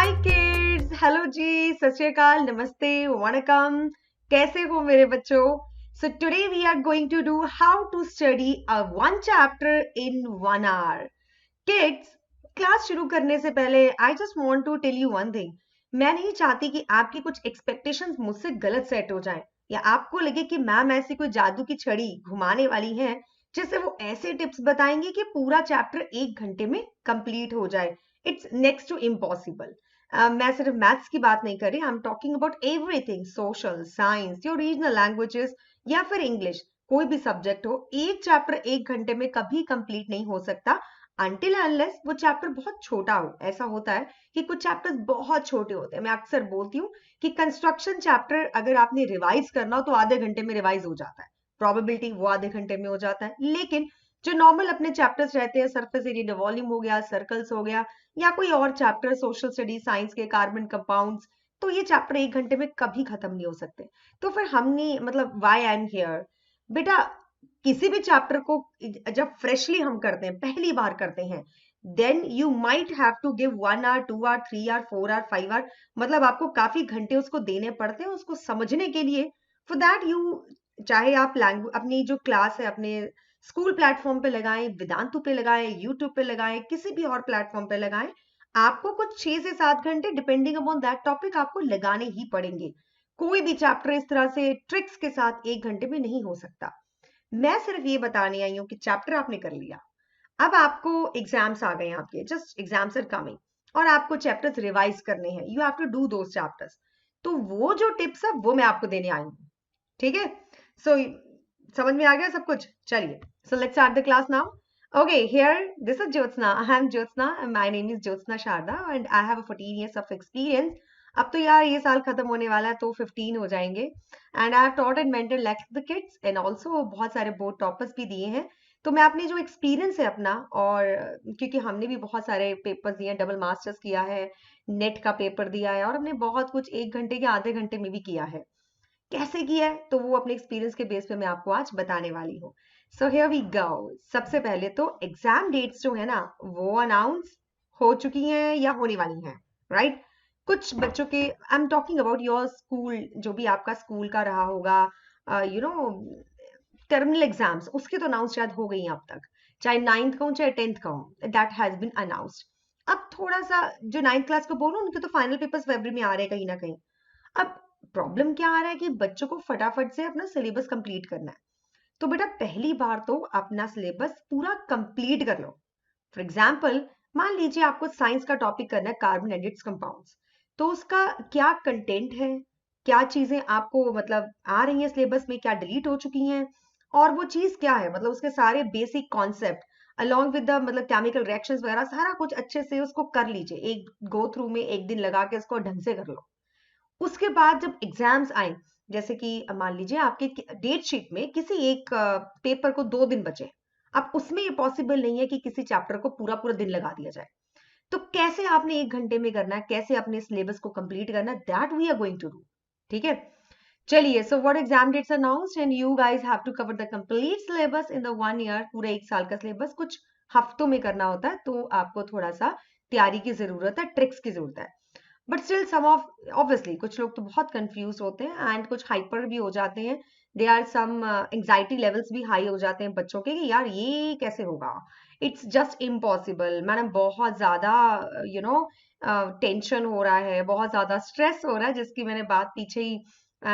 हाय kids, hello जी, सत श्री अकाल, नमस्ते, वणकम। कैसे हो मेरे बच्चों? So today we are going to do how to study a one chapter in 1 hour। Kids, class शुरू करने से पहले I just want to tell you one thing. मैं नहीं चाहती कि आपकी कुछ एक्सपेक्टेशंस मुझसे गलत सेट हो जाएं, या आपको लगे कि मैम ऐसी कोई जादू की छड़ी घुमाने वाली है जिससे वो ऐसे टिप्स बताएंगे कि पूरा चैप्टर 1 घंटे में कंप्लीट हो जाए। It's next to impossible. मैं सिर्फ मैथ्स की बात नहीं कर रही, I am talking about everything, social, science, your regional languages या फिर इंग्लिश, कोई भी सब्जेक्ट हो। एक चैप्टर 1 घंटे में कभी कंप्लीट नहीं हो सकता अनटिल अनलेस वो चैप्टर बहुत छोटा हो। ऐसा होता है कि कुछ चैप्टर्स बहुत छोटे होते हैं। मैं अक्सर बोलती हूँ कि कंस्ट्रक्शन चैप्टर अगर आपने रिवाइज करना हो तो आधे घंटे में रिवाइज हो जाता है, प्रोबेबिलिटी वो आधे घंटे में हो जाता है। लेकिन जो नॉर्मल अपने चैप्टर्स रहते हैं, सरफेस एरिया वॉल्यूम हो गया, सर्कल्स हो गया, या कोई और चैप्टर, सोशल स्टडी, साइंस के कार्बन कंपाउंड्स, तो ये चैप्टर 1 घंटे में कभी खत्म नहीं हो सकते। तो फिर हमने मतलब व्हाई आई एम हियर बेटा, किसी भी चैप्टर को जब फ्रेशली हम करते हैं, पहली बार करते हैं, then you might have to give 1 hour, 2 hour, 3 hour, 4 hour, 5 hour, मतलब आपको काफी घंटे उसको देने पड़ते हैं उसको समझने के लिए। फॉर दैट यू, चाहे आप लैंग्वेज अपनी जो क्लास है अपने स्कूल प्लेटफॉर्म पे लगाएं, वेदांतु पे लगाएं, यूट्यूब पे लगाएं, किसी भी और प्लेटफॉर्म पे लगाएं, आपको कुछ 6 से 7 घंटे डिपेंडिंग अपॉन दैट टॉपिक आपको लगाने ही पड़ेंगे। कोई भी चैप्टर इस तरह से ट्रिक्स के साथ 1 घंटे में नहीं हो सकता। मैं सिर्फ ये बताने आई हूँ कि चैप्टर आपने कर लिया, अब आपको एग्जाम्स आ गए हैं आपके, जस्ट एग्जाम्स आर कमिंग, और आपको चैप्टर्स रिवाइज करने हैं, you have to do those chapters. तो वो जो टिप्स है वो मैं आपको देने आई हूँ, ठीक है? सो समझ में आ गया सब कुछ? चलिए, so let's start the class now. Okay, here this is Jyotsna. I am Jyotsna and my name is Jyotsna Sharda and I have a 14 years of experience. अब तो यार ये साल खत्म होने वाला है तो 15 हो जाएंगे। And I have taught and mentor lecture the kids and also बहुत सारे बोर्ड टॉपर्स भी दिए हैं। तो मैं अपनी जो एक्सपीरियंस है अपना, और क्योंकि हमने भी बहुत सारे पेपर्स दिए हैं, डबल मास्टर्स किया है, नेट का पेपर दिया है, और हमने बहुत कुछ 1 घंटे के आधे घंटे में भी किया है। कैसे किया है तो वो अपने एक्सपीरियंस के बेस पे मैं आपको आज बताने वाली हूँ। So here we go. सबसे पहले तो एग्जाम डेट्स जो है ना वो अनाउंस हो चुकी हैं या होने वाली हैं, राइट? कुछ बच्चों के, आई am talking about your school, जो भी आपका स्कूल का रहा होगा, यू नो, टर्मिनल एग्जाम्स, उसके तो अनाउंस शायद हो गई हैं अब तक, चाहे 9th का हो चाहे 10th का हो, दैट हैज बीन अनाउंस्ड। अब थोड़ा सा जो 9th क्लास को बोलो, उनके तो फाइनल पेपर्स फरवरी में आ रहे हैं कहीं ना कहीं। अब प्रॉब्लम क्या आ रहा है कि बच्चों को फटाफट से अपना सिलेबस कंप्लीट करना है। तो बेटा पहली बार तो अपना सिलेबस पूरा कंप्लीट कर लो। फॉर एग्जाम्पल, मान लीजिए आपको साइंस का टॉपिक करना है कार्बन एंड इट्स कंपाउंड्स, तो उसका क्या कंटेंट है, क्या चीजें आपको मतलब आ रही हैं सिलेबस में, क्या डिलीट हो चुकी हैं, और वो चीज क्या है, मतलब उसके सारे basic concept along with the मतलब केमिकल रिएक्शंस वगैरह सारा कुछ अच्छे से उसको कर लीजिए। एक गो थ्रू में 1 दिन लगा के उसको ढंग से कर लो। उसके बाद जब एग्जाम्स आए, जैसे कि मान लीजिए आपके डेट शीट में किसी एक पेपर को 2 दिन बचे, अब उसमें ये पॉसिबल नहीं है कि किसी चैप्टर को पूरा पूरा दिन लगा दिया जाए। तो कैसे आपने 1 घंटे में करना है, कैसे अपने सिलेबस को कंप्लीट करना है, that we are going to do. ठीक है, चलिए। So what exam dates announced and you guys have to cover the complete syllabus in the 1 year। पूरा 1 साल का सिलेबस कुछ हफ्तों में करना होता है, तो आपको थोड़ा सा तैयारी की जरूरत है, ट्रिक्स की जरूरत है। But still some of, obviously कुछ लोग तो बहुत कंफ्यूज होते हैं एंड कुछ हाइपर भी हो जाते हैं। There are some anxiety levels भी हाई हो जाते हैं बच्चों के कि यार ये कैसे होगा, इट्स जस्ट इम्पॉसिबल मैडम, बहुत ज्यादा यू नो टेंशन हो रहा है, बहुत ज्यादा स्ट्रेस हो रहा है, जिसकी मैंने बात पीछे ही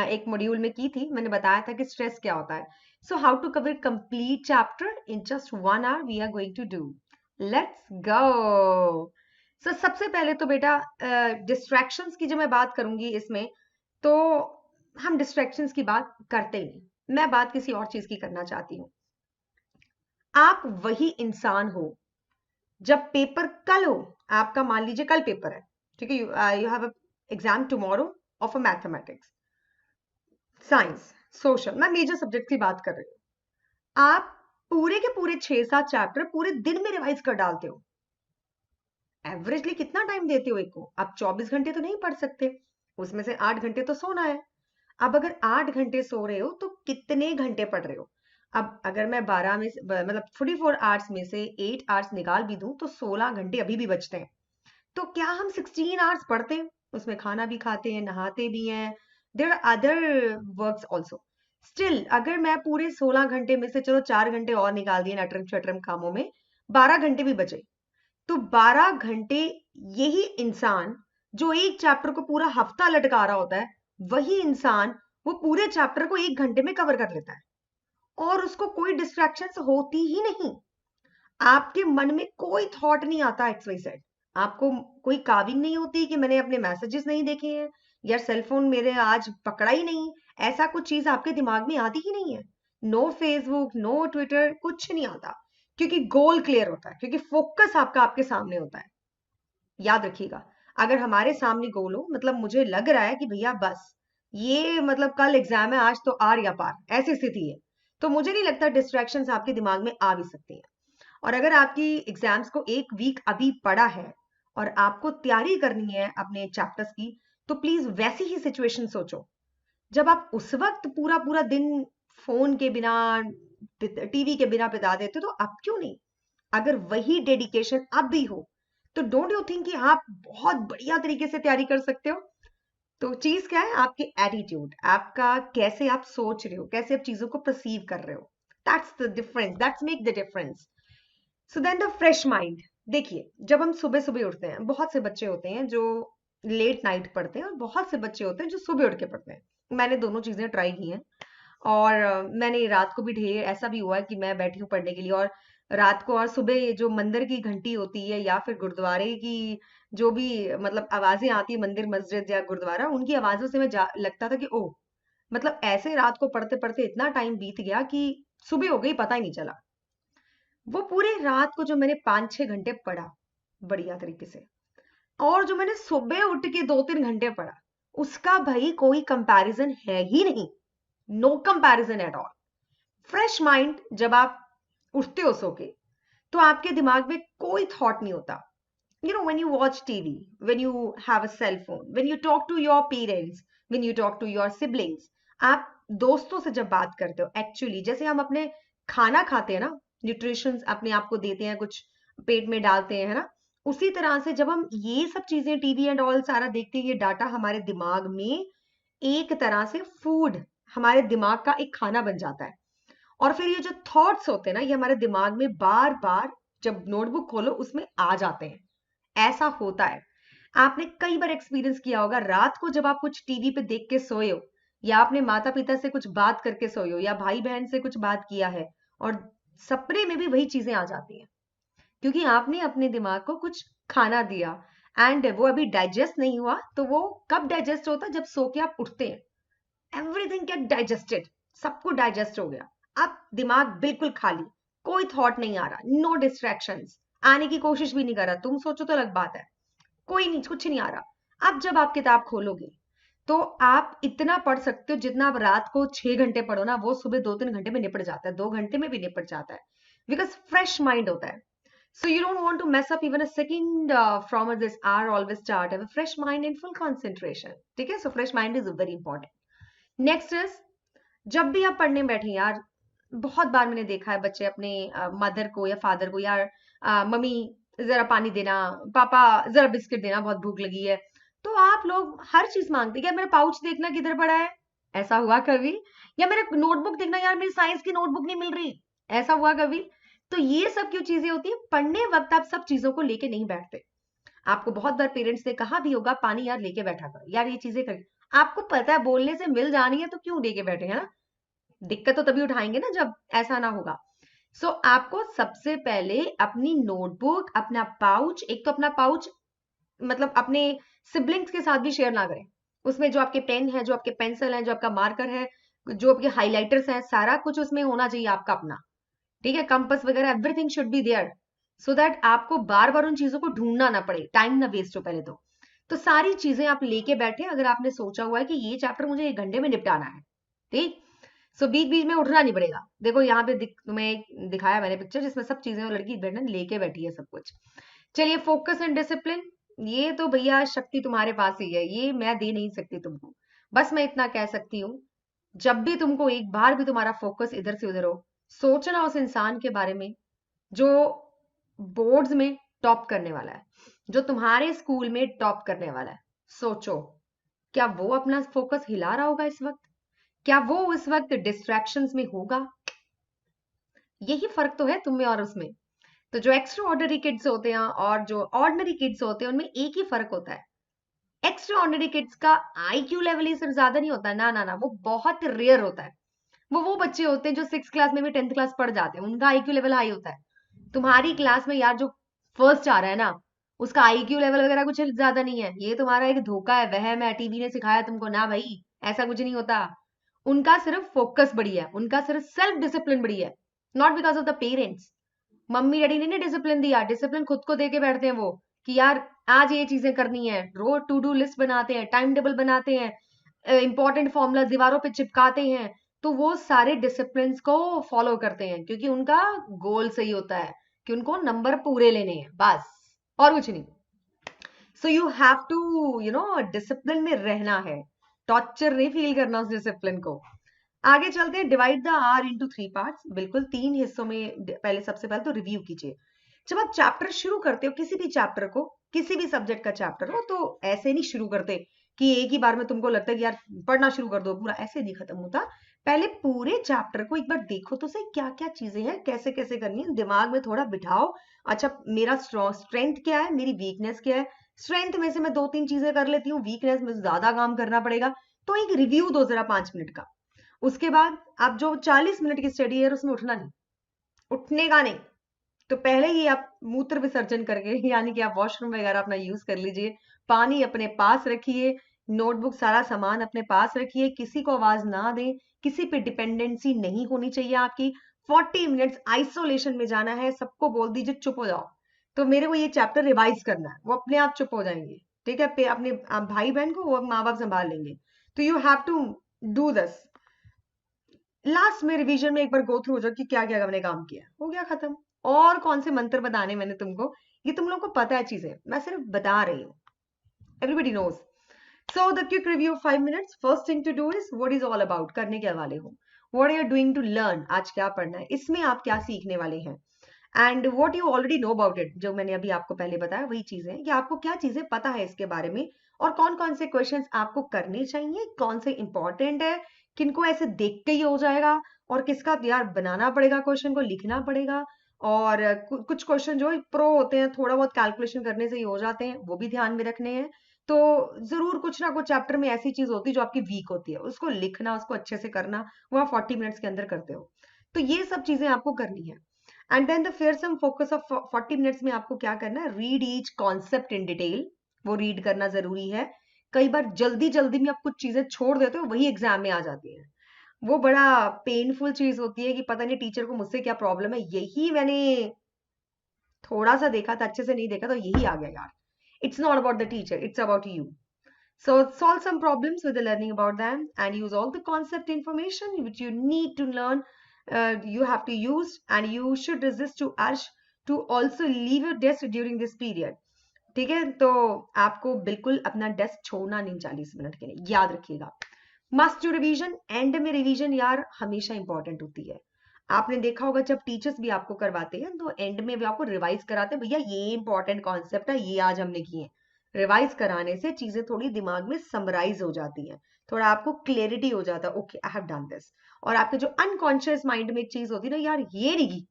एक मॉड्यूल में की थी। मैंने बताया था कि स्ट्रेस क्या होता है। So how to cover complete chapter in just 1 hour we are going to do. Let's go. So सबसे पहले तो बेटा डिस्ट्रैक्शंस की जो मैं बात करूंगी इसमें, तो हम डिस्ट्रैक्शंस की बात करते ही नहीं, मैं बात किसी और चीज की करना चाहती हूँ। आप वही इंसान हो जब पेपर कल हो, आपका मान लीजिए कल पेपर है, ठीक है, you have exam tomorrow of a mathematics, science, social, मैं मेजर सब्जेक्ट की बात कर रही हूँ। आप पूरे के पूरे 6-7 चैप्टर पूरे दिन में रिवाइज कर डालते हो। एवरेजली कितना टाइम देते हो एक को? आप 24 घंटे तो नहीं पढ़ सकते, उसमें से 8 घंटे तो सोना है। अब अगर 8 घंटे सो रहे हो तो कितने घंटे पढ़ रहे हो? अब अगर मैं 12 मतलब 44 आवर्स में से 8 आवर्स निकाल भी दूं तो 16 घंटे अभी भी बचते हैं। तो क्या हम 16 आवर्स पढ़ते हैं? उसमें खाना भी खाते हैं, नहाते भी हैं, there are other works also. Still अगर मैं पूरे 16 घंटे में से चलो 4 घंटे और निकाल दिए नटरम शटरम कामों में, 12 घंटे भी बचे, तो 12 घंटे यही इंसान जो एक चैप्टर को पूरा हफ्ता लटका रहा होता है, वही इंसान वो पूरे चैप्टर को 1 घंटे में कवर कर लेता है, और उसको कोई डिस्ट्रैक्शंस होती ही नहीं। आपके मन में कोई थॉट नहीं आता एक्स वाई जेड, आपको कोई काविंग नहीं होती कि मैंने अपने मैसेजेस नहीं देखे हैं, या सेल फोन मेरे आज पकड़ा ही नहीं, ऐसा कुछ चीज आपके दिमाग में आती ही नहीं है। नो फेसबुक, नो ट्विटर, कुछ नहीं आता, क्योंकि गोल क्लियर होता है, क्योंकि फोकस आपका आपके सामने होता है। याद रखिएगा, अगर हमारे सामने गोल हो, मतलब मुझे लग रहा है कि भैया बस ये मतलब कल एग्जाम है, आज तो आर या पार ऐसी स्थिति है, तो मुझे नहीं लगता डिस्ट्रैक्शंस आपके दिमाग में आ भी सकती हैं। और अगर आपकी एग्जाम्स को 1 वीक अभी पड़ा है और आपको तैयारी करनी है अपने चैप्टर्स की, तो प्लीज वैसी ही सिचुएशन सोचो जब आप उस वक्त पूरा पूरा दिन फोन के बिना, टीवी के बिना बिता देते, तो अब क्यों नहीं? अगर वही डेडिकेशन अब भी हो, तो डोंट यू थिंक कि आप बहुत बढ़िया तरीके से तैयारी कर सकते हो? तो चीज क्या है? आपके एटीट्यूड, आपका कैसे आप सोच रहे हो, कैसे आप चीजों को परसीव कर रहे हो, that's the difference, that's make the difference. So then the fresh mind. देखिए, जब हम सुबह सुबह उठते हैं, बहुत से बच्चे होते हैं जो लेट नाइट पढ़ते हैं, और बहुत से बच्चे होते हैं जो सुबह उठ के पढ़ते हैं। मैंने दोनों चीजें ट्राई की हैं, और मैंने रात को भी ढेर ऐसा भी हुआ है कि मैं बैठी हूँ पढ़ने के लिए, और रात को और सुबह ये जो मंदिर की घंटी होती है या फिर गुरुद्वारे की जो भी मतलब आवाजें आती है, मंदिर मस्जिद या गुरुद्वारा, उनकी आवाजों से मैं लगता था कि ओ, मतलब ऐसे रात को पढ़ते पढ़ते इतना टाइम बीत गया कि सुबह हो गई पता ही नहीं चला। वो पूरे रात को जो मैंने 5-6 घंटे पढ़ा बढ़िया तरीके से, और जो मैंने सुबह उठ के 2-3 घंटे पढ़ा, उसका भाई कोई कंपैरिजन है ही नहीं। No comparison at all. Fresh mind, जब आप उठते हो सो के, तो आपके दिमाग में कोई थॉट नहीं होता। You know, when you watch TV, when you have a cell phone, when you talk to your parents, when you talk to your siblings, आप दोस्तों से जब बात करते हो, एक्चुअली जैसे हम अपने खाना खाते हैं ना, न्यूट्रिशंस अपने आप को देते हैं, कुछ पेट में डालते हैं, है ना, उसी तरह से जब हम ये सब चीजें टीवी एंड ऑल सारा देखते हैं, ये डाटा हमारे दिमाग में एक तरह से फूड, हमारे दिमाग का एक खाना बन जाता है। और फिर ये जो थॉट्स होते हैं ना, ये हमारे दिमाग में बार बार जब नोटबुक खोलो उसमें आ जाते हैं। ऐसा होता है, आपने कई बार एक्सपीरियंस किया होगा, रात को जब आप कुछ टीवी पे देख के सोए हो, या आपने माता पिता से कुछ बात करके सोए हो, या भाई बहन से कुछ बात किया है, और सपने में भी वही चीजें आ जाती हैं, क्योंकि आपने अपने दिमाग को कुछ खाना दिया, एंड वो अभी डाइजेस्ट नहीं हुआ। तो वो कब डाइजेस्ट होता है? जब सो के आप उठते हैं, एवरीथिंग गेट डाइजेस्टेड, सब कुछ डाइजेस्ट हो गया, अब दिमाग बिल्कुल खाली, कोई थॉट नहीं आ रहा, नो डिस्ट्रैक्शंस, आने की कोशिश भी नहीं कर रहा, तुम सोचो तो अलग बात है, कोई नहीं, कुछ नहीं आ रहा। अब जब आप किताब खोलोगे, तो आप इतना पढ़ सकते हो जितना आप रात को 6 घंटे पढ़ो ना, वो सुबह 2-3 घंटे में निपट जाता है, 2 घंटे में भी निपट जाता है, बिकॉज फ्रेश माइंड होता है। So you don't want to mess up even a second from this hour. Always start have a fresh mind and full concentration. ठीक है? So fresh mind is very important. Next is, जब भी आप पढ़ने बैठे यार, बहुत बार मैंने देखा है बच्चे अपने मदर को या फादर को, यार मम्मी जरा पानी देना, पापा जरा बिस्किट देना, बहुत भूख लगी है, तो आप लोग हर चीज मांगते हैं, क्या मेरा पाउच देखना किधर पड़ा है, ऐसा हुआ कभी? या मेरा नोटबुक देखना, यार मेरी साइंस की नोटबुक नहीं मिल रही, ऐसा हुआ कभी? तो ये सब क्यों चीजें होती है? पढ़ने वक्त आप सब चीजों को लेके नहीं बैठते। आपको बहुत बार पेरेंट्स ने कहा भी होगा, पानी यार लेके बैठा करो, यार ये चीजें कर, आपको पता है बोलने से मिल जानी है, तो क्यों लेके बैठे, है ना? दिक्कत तो तभी उठाएंगे ना जब ऐसा ना होगा। सो आपको सबसे पहले अपनी नोटबुक, अपना पाउच, एक तो अपना पाउच मतलब अपने सिबलिंग्स के साथ भी शेयर ना करें, उसमें जो आपके पेन है, जो आपके पेंसिल है, जो आपका मार्कर है, जो आपके हाइलाइटर्स हैं, सारा कुछ उसमें होना चाहिए आपका अपना, ठीक है? कंपास वगैरह everything should be there, so that आपको बार बार उन चीजों को ढूंढना ना पड़े, टाइम ना वेस्ट हो पहले तो सारी चीजें आप लेके बैठे, अगर आपने सोचा हुआ है कि ये चैप्टर मुझे 1 घंटे में निपटाना है, ठीक? सो बीच बीच में उठना नहीं पड़ेगा। देखो यहाँ पे तुम्हें दिखाया मैंने पिक्चर, जिसमें सब चीजें वो लड़की बैठने लेके बैठी है सब कुछ। चलिए, फोकस एंड डिसिप्लिन, ये तो भैया शक्ति तुम्हारे पास ही है, ये मैं दे नहीं सकती तुमको। बस मैं इतना कह सकती हूँ, जब भी तुमको एक बार भी तुम्हारा फोकस इधर से उधर हो, सोचना उस इंसान के बारे में जो बोर्ड्स में टॉप करने वाला है, जो तुम्हारे स्कूल में टॉप करने वाला है, सोचो क्या वो अपना फोकस हिला रहा होगा इस वक्त? क्या वो इस वक्त डिस्ट्रैक्शंस में होगा? यही फर्क तो है तुम में और उसमें। तो जो एक्स्ट्रा ऑर्डिनरी किड्स होते हैं और जो ऑर्डिनरी किड्स होते हैं, उनमें एक ही फर्क होता है। एक्स्ट्रा ऑर्डिनरी किड्स का आईक्यू लेवल ही सिर्फ ज्यादा नहीं होता, ना ना ना, वो बहुत रेयर होता है। वो बच्चे होते हैं जो 6 क्लास में भी 10th क्लास पढ़ जाते हैं, उनका आईक्यू लेवल हाई होता है। तुम्हारी क्लास में यार जो फर्स्ट आ रहा है ना, उसका आईक्यू लेवल वगैरह कुछ ज्यादा नहीं है। ये तुम्हारा एक धोखा है, वहम है, टीवी ने सिखाया तुमको ना भाई, ऐसा कुछ नहीं होता। उनका सिर्फ फोकस बढ़िया है, उनका सिर्फ सेल्फ डिसिप्लिन बढ़िया है, not because of the parents. Mummy daddy ने डिसिप्लिन दिया, डिसिप्लिन खुद को दे के बैठते हैं वो, कि यार आज ये चीजें करनी है, रोज टू डू लिस्ट बनाते हैं, टाइम टेबल बनाते हैं, इंपॉर्टेंट फॉर्मूला दीवारों पे चिपकाते हैं। तो वो सारे डिसिप्लिन को फॉलो करते हैं क्योंकि उनका गोल सही होता है कि उनको नंबर पूरे लेने हैं, बस, और कुछ नहीं। So you have to discipline में रहना है, टॉर्चर नहीं फील करना उस डिसिप्लिन को। आगे चलते हैं। Divide the hour into 3 parts, बिल्कुल 3 हिस्सों में। पहले सबसे पहले तो रिव्यू कीजिए। जब आप चैप्टर शुरू करते हो, किसी भी चैप्टर को, किसी भी सब्जेक्ट का चैप्टर हो, तो ऐसे नहीं शुरू करते कि एक ही बार में तुमको लगता है कि यार पढ़ना शुरू कर दो पूरा, ऐसे नहीं खत्म होता। पहले पूरे चैप्टर को एक बार देखो तो सही, क्या क्या चीजें हैं, कैसे कैसे करनी है, दिमाग में थोड़ा बिठाओ। अच्छा, मेरा स्ट्रेंथ क्या है, मेरी वीकनेस क्या है? स्ट्रेंथ में से मैं 2-3 चीजें कर लेती हूँ, वीकनेस में ज्यादा काम करना पड़ेगा। तो एक रिव्यू दो जरा 5 मिनट का। उसके बाद आप जो 40 मिनट की स्टडी है उसमें उठना नहीं, उठने का नहीं। तो पहले ही आप मूत्र विसर्जन करके यानी कि आप वॉशरूम वगैरह अपना यूज कर लीजिए, पानी अपने पास रखिए, नोटबुक सारा सामान अपने पास रखिए, किसी को आवाज ना दें, किसी पे डिपेंडेंसी नहीं होनी चाहिए आपकी। 40 मिनट्स आइसोलेशन में जाना है, सबको बोल दीजिए चुप हो जाओ। तो मेरे को ये चैप्टर रिवाइज करना है, वो अपने आप चुप हो जाएंगे। ठीक है, अपने भाई बहन को वो माँ बाप संभाल लेंगे। तो you have to do this. Last में रिवीजन में एक बार गो थ्रू हो जाओ कि क्या क्या हमने काम किया, हो गया खत्म। और कौन से मंत्र बताने मैंने तुमको, ये तुम लोग को पता है चीजें, मैं सिर्फ बता रही हूँ। Everybody knows. So the quick review of 5 minutes. First thing to do is what is all about, करने के वाले हो। What are you doing to learn, आज क्या पढ़ना है, इसमें आप क्या सीखने वाले हैं। And what you already know about it, जो मैंने अभी आपको पहले बताया वही चीजें हैं कि आपको क्या चीजें पता है इसके बारे में, और कौन कौन से क्वेश्चंस आपको करने चाहिए, कौन से इंपॉर्टेंट है, किनको ऐसे देख के ही हो जाएगा, और किसका यार बनाना पड़ेगा, क्वेश्चन को लिखना पड़ेगा। और कुछ क्वेश्चन जो प्रो होते हैं, थोड़ा बहुत कैलकुलेशन करने से ही हो जाते हैं, वो भी ध्यान में रखने हैं। तो जरूर कुछ ना कुछ चैप्टर में ऐसी चीज होती है जो आपकी वीक होती है, उसको लिखना, उसको अच्छे से करना, वो आप 40 मिनट्स के अंदर करते हो। तो ये सब चीजें आपको करनी है। And then the fearsome focus of 40 minutes में आपको क्या करना है, read each concept in detail. वो रीड करना जरूरी है। कई बार जल्दी जल्दी में आप कुछ चीजें छोड़ देते हो, वही एग्जाम में आ जाती है। वो बड़ा पेनफुल चीज होती है कि पता नहीं टीचर को मुझसे क्या प्रॉब्लम है, यही मैंने थोड़ा सा देखा था, अच्छे से नहीं देखा, तो यही आ गया यार। It's not about the teacher, it's about you. So solve some problems with the learning about them and use all the concept information which you need to learn. You have to use, and you should resist to urge to also leave your desk during this period. ठीक है, तो आपको बिल्कुल अपना desk छोड़ना नहीं 40 minute के लिए, याद रखिएगा। मस्ट टू रिवीजन, एंड में रिवीजन यार हमेशा इंपॉर्टेंट होती है। आपने देखा होगा जब टीचर्स भी आपको करवाते हैं तो एंड में भी आपको रिवाइज कराते हैं, भैया ये इंपॉर्टेंट कॉन्सेप्ट है, ये आज हमने किए। रिवाइज कराने से चीजें थोड़ी दिमाग में समराइज हो जाती हैं, थोड़ा आपको क्लियरिटी हो जाता है, okay I have done this. और आपके जो अनकॉन्शियस माइंड में एक चीज होती है ना, यार ये नहीं,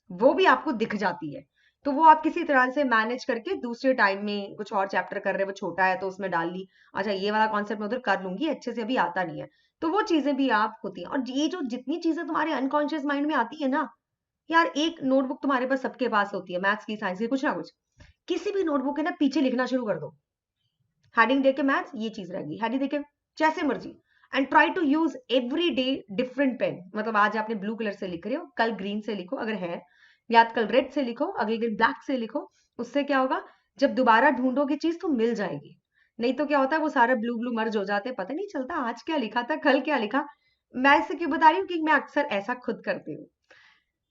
वो भी आपको दिख जाती है। तो वो आप किसी तरह से मैनेज करके दूसरे टाइम में कुछ और चैप्टर कर रहे, वो छोटा है तो उसमें डाल ली, अच्छा ये वाला कॉन्सेप्ट मैं उधर कर लूंगी, अच्छे से अभी आता नहीं है। तो वो चीजें भी आप होती हैं। और ये जो जितनी चीजें तुम्हारे अनकॉन्शियस माइंड में आती है ना, यार एक नोटबुक तुम्हारे पास सबके पास होती है, मैथ्स की, साइंस की, कुछ ना कुछ। किसी भी नोटबुक है ना, पीछे लिखना शुरू कर दो, हेडिंग देके मैथ्स, ये चीज रहेगी, हेडिंग देके जैसे मर्जी। And try to use every day different pen. मतलब आज आपने ब्लू कलर से लिख रहे हो, कल ग्रीन से लिखो अगर है, या कल रेड से लिखो, अगले दिन ब्लैक से लिखो। उससे क्या होगा, जब दोबारा ढूंढोगे चीज तो मिल जाएगी। नहीं तो क्या होता है, वो सारा ब्लू ब्लू मर्ज हो जाते हैं, पता नहीं चलता आज क्या लिखा था, कल क्या लिखा। मैं इसे क्यों बता रही हूँ कि मैं अक्सर ऐसा खुद करती हूँ।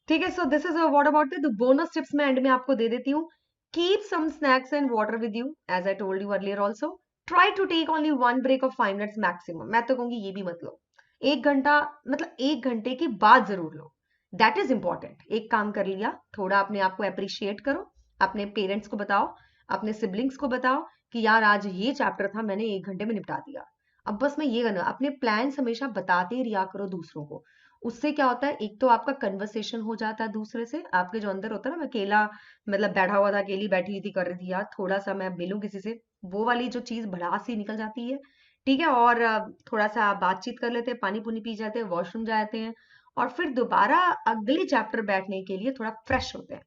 ठीक है, so this is what about the bonus tips मैं एंड में आपको दे देती हूँ। Keep some snacks and water with you, as I told you earlier also. Try to take only 1 break of 5 minutes maximum. मैं तो कहूंगी ये भी मत लो, 1 घंटा, मतलब 1 घंटे के बाद जरूर लो। That is important. एक काम कर लिया, थोड़ा अपने आप को अप्रिशिएट करो, अपने पेरेंट्स को बताओ, अपने सिबलिंग्स को बताओ कि यार आज ये चैप्टर था, मैंने 1 घंटे में निपटा दिया। अब बस मैं ये करना, अपने प्लान्स हमेशा बताते ही रिया करो दूसरों को। उससे क्या होता है, एक तो आपका कन्वर्सेशन हो जाता है दूसरे से, आपके जो अंदर होता है ना, मैं अकेला मतलब बैठा हुआ था, अकेली बैठी हुई थी, कर रही थी यार, थोड़ा सा मैं मिलूं किसी से, वो वाली जो चीज भड़ास सी निकल जाती है। ठीक है, और थोड़ा सा बातचीत कर लेते हैं, पानी पुनी पी जाते हैं, वॉशरूम जाते हैं, और फिर दोबारा अगले चैप्टर बैठने के लिए थोड़ा फ्रेश होते हैं।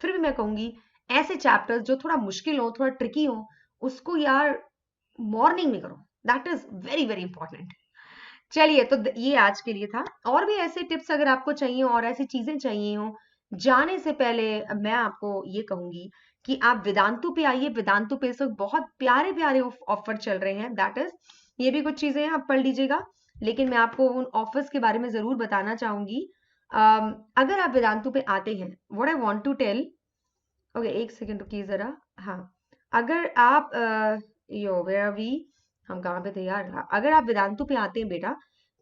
फिर भी मैं कहूंगी ऐसे चैप्टर्स जो थोड़ा मुश्किल हो, थोड़ा ट्रिकी हो, उसको यार मॉर्निंग में करो। That is very very important. चलिए, तो ये आज के लिए था। और भी ऐसे टिप्स अगर आपको चाहिए और ऐसी चीजें चाहिए हो, जाने से पहले मैं आपको ये कहूंगी कि आप वेदांतु पे आइए। वेदांतु पे इस वक्त बहुत प्यारे प्यारे ऑफर चल रहे हैं। दैट इज, ये भी कुछ चीजें हैं, आप पढ़ लीजिएगा। लेकिन मैं आपको उन ऑफर्स के बारे में जरूर बताना चाहूंगी। अगर आप वेदांतु पे आते हैं, what I want to tell, okay एक सेकेंड रुकिए जरा। हाँ, अगर आप यो वेयर वी, हम कहाँ पे थे यार, हाँ, अगर आप वेदांतु पे आते हैं बेटा,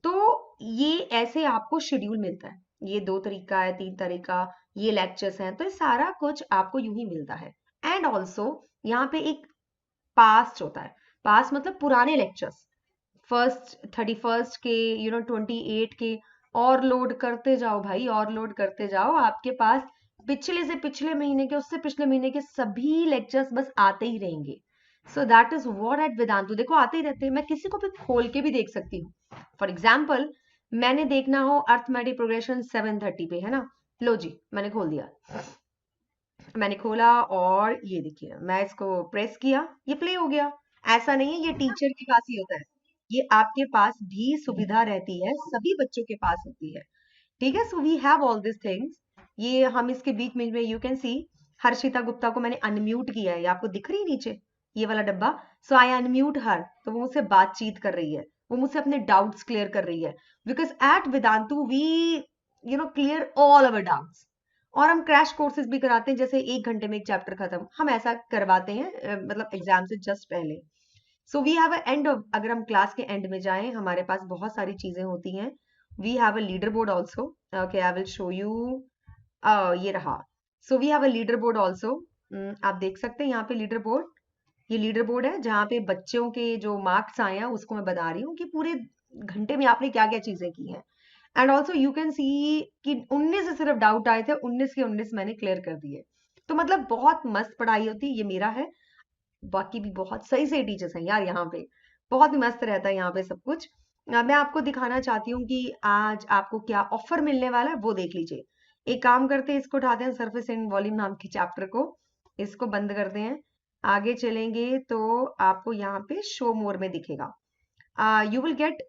तो ये ऐसे आपको शेड्यूल मिलता है। ये 2 तरीका है, 3 तरीका, ये लेक्चर्स हैं, तो ये सारा कुछ आपको यूं ही मिलता है। एंड ऑल्सो यहाँ पे एक पास्ट होता है। पास्ट मतलब पुराने लेक्चर्स, फर्स्ट 31 के, 28 के, और लोड करते जाओ भाई, और लोड करते जाओ। आपके पास पिछले से पिछले महीने के, उससे पिछले महीने के सभी लेक्चर्स बस आते ही रहेंगे। So that is what at Vedantu, देखो आते ही रहते हैं। मैं किसी को भी खोल के भी देख सकती हूँ। फॉर एग्जाम्पल, मैंने देखना हो अर्थमेटिक प्रोग्रेशन 730 पे, है ना, लो जी मैंने खोल दिया। मैंने खोला और ये देखिए, मैं इसको प्रेस किया, ये प्ले हो गया। ऐसा नहीं है ये टीचर के पास ही होता है, ये आपके पास भी सुविधा रहती है, सभी बच्चों के पास होती है। ठीक है, so we have all this things. ये हम इसके बीच में you can see Harshita Gupta को मैंने अनम्यूट किया है, ये आपको दिख रही है नीचे ये वाला डब्बा। सो आई अनम्यूट हर, तो वो मुझसे बातचीत कर रही है, वो मुझसे अपने डाउट्स क्लियर कर रही है। Because at Vedantu we clear all our doubts. और हम क्रैश कोर्सेज भी कराते हैं, जैसे 1 घंटे में एक चैप्टर खत्म, हम ऐसा करवाते हैं मतलब एग्जाम से जस्ट पहले। So we have a end, अगर हम क्लास के एंड में जाएं, हमारे पास बहुत सारी चीजें होती हैं। We have a leader board also. Okay, I will show you. ये रहा। So we have a leader board also. आप देख सकते हैं यहाँ पे लीडर बोर्ड। ये लीडर बोर्ड है जहाँ पे बच्चों के जो मार्क्स आए हैं उसको मैं बता रही हूँ कि पूरे घंटे में आपने क्या क्या चीजें की हैं। एंड ऑल्सो यू कैन सी कि 19 से सिर्फ डाउट आए थे, 19 के 19 मैंने क्लियर कर दिए। तो मतलब बहुत मस्त पढ़ाई होती है, ये मेरा है। बाकी भी बहुत सही सही टीचर्स हैं यार यहाँ पे, बहुत ही मस्त रहता है यहाँ पे सब कुछ। मैं आपको दिखाना चाहती हूँ कि आज आपको क्या ऑफर मिलने वाला है, वो देख लीजिए। एक काम करते हैं, इसको उठाते हैं, सरफेस एंड वॉल्यूम नाम के चैप्टर को, इसको बंद करते हैं। आगे चलेंगे तो आपको यहाँ पे शो मोर में दिखेगा, you will get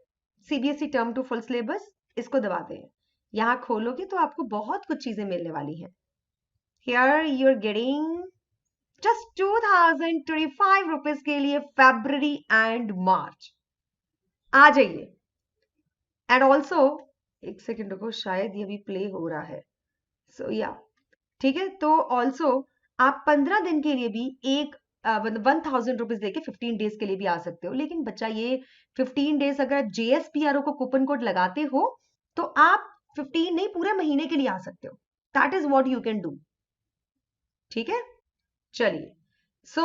CBSE term two full syllabus. इसको दबाते हैं, यहाँ खोलोगे तो आपको बहुत कुछ चीजें मिलने वाली हैं। Here you are getting just 2025 rupees के लिए फेब्रवरी एंड मार्च। आ जाइए। एंड ऑल्सो, एक सेकेंड रुको, शायद ये भी प्ले हो रहा है। सो या ठीक है, तो ऑल्सो आप 15 दिन के लिए भी एक मतलब 1000 रुपीज देके 15 डेज के लिए भी आ सकते हो। लेकिन बच्चा, ये 15 डेज अगर आप JSPRO को कूपन कोड लगाते हो, तो आप 15 नहीं, पूरे महीने के लिए आ सकते हो। That is what you can do. ठीक है, चलिए। So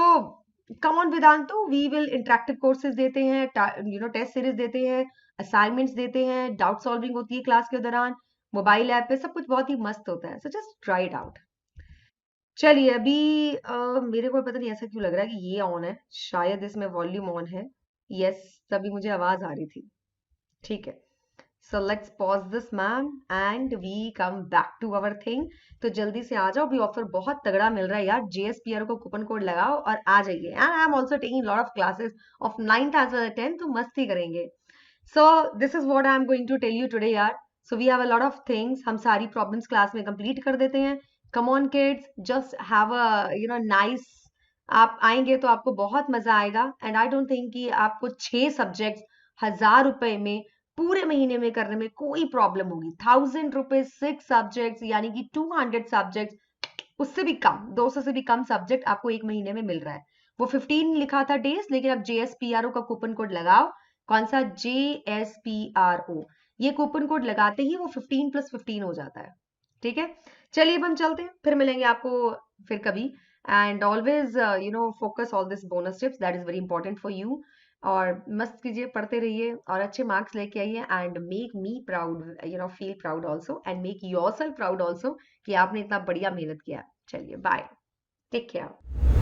come on Vedantu, we will interactive courses देते हैं, टेस्ट सीरीज देते हैं, असाइनमेंट्स देते हैं, डाउट सॉल्विंग होती है क्लास के दौरान, मोबाइल ऐप पे सब कुछ बहुत ही मस्त होता है। So just try it out. चलिए, अभी मेरे को पता नहीं ऐसा क्यों लग रहा है कि ये ऑन है, शायद इसमें वॉल्यूम ऑन है। यस, तभी मुझे आवाज आ रही थी। ठीक है, so let's pause this ma'am and we come back to our thing. तो जल्दी से आ जाओ, भी ऑफर बहुत तगड़ा मिल रहा है यार। JSPRO को कूपन कोड लगाओ और आ जाइए। And I am also taking lot of classes of 9th as well 10th, तो मस्ती करेंगे। So this is what I am going to tell you today यार। So we have a lot of things, हम सारी problems class में complete कर देते हैं। Come on kids, just have a nice, आप आएंगे तो आपको बहुत मजा आएगा। एंड आई डोंट थिंक कि आपको 6 सब्जेक्ट 1000 रुपए में पूरे महीने में करने में कोई प्रॉब्लम होगी। 1000 रुपीज 6 सब्जेक्ट, यानी कि 200 सब्जेक्ट, उससे भी कम, 200 से भी कम सब्जेक्ट आपको एक महीने में मिल रहा है। वो 15 लिखा था डेज, लेकिन अब JSPRO का कूपन कोड लगाओ। कौन सा? JSPRO। ये कूपन कोड लगाते ही वो 15 + 15 हो जाता है। ठीक है, चलिए अब हम चलते हैं, फिर मिलेंगे आपको फिर कभी। And always focus all this bonus tips, that is very important for you. और मस्त कीजिए, पढ़ते रहिए और अच्छे मार्क्स लेके आइए, and make me proud, feel proud also, and make your self proud also कि आपने इतना बढ़िया मेहनत किया। चलिए बाय, टेक केयर।